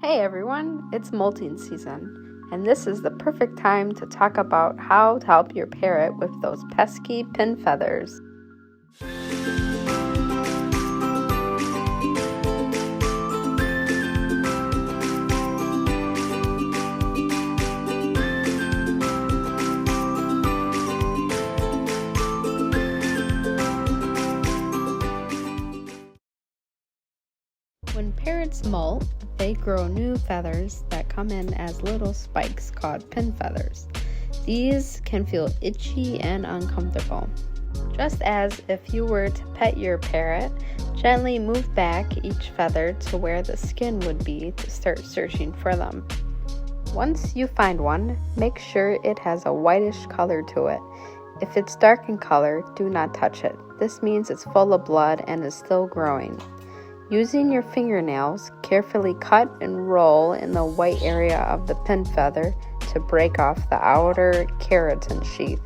Hey everyone, it's molting season, and this is the perfect time to talk about how to help your parrot with those pesky pin feathers. When parrots molt, they grow new feathers that come in as little spikes called pin feathers. These can feel itchy and uncomfortable. Just as if you were to pet your parrot, gently move back each feather to where the skin would be to start searching for them. Once you find one, make sure it has a whitish color to it. If it's dark in color, do not touch it. This means it's full of blood and is still growing. Using your fingernails, carefully cut and roll in the white area of the pin feather to break off the outer keratin sheath.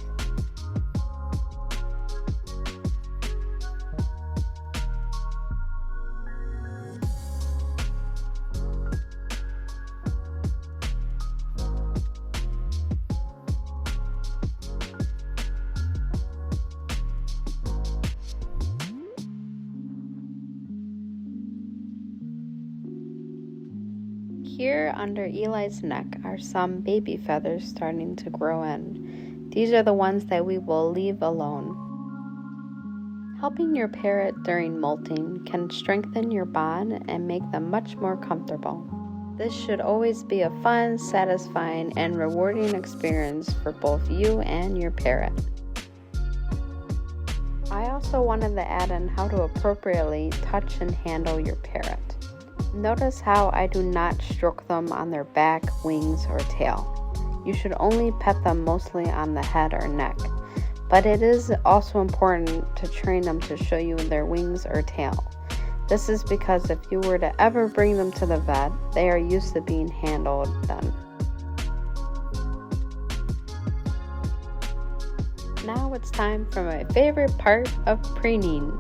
Here under Eli's neck are some baby feathers starting to grow in. These are the ones that we will leave alone. Helping your parrot during molting can strengthen your bond and make them much more comfortable. This should always be a fun, satisfying, and rewarding experience for both you and your parrot. I also wanted to add in how to appropriately touch and handle your parrot. Notice how I do not stroke them on their back, wings, or tail. You should only pet them mostly on the head or neck, but it is also important to train them to show you their wings or tail. This is because if you were to ever bring them to the vet, they are used to being handled then. Now it's time for my favorite part of preening.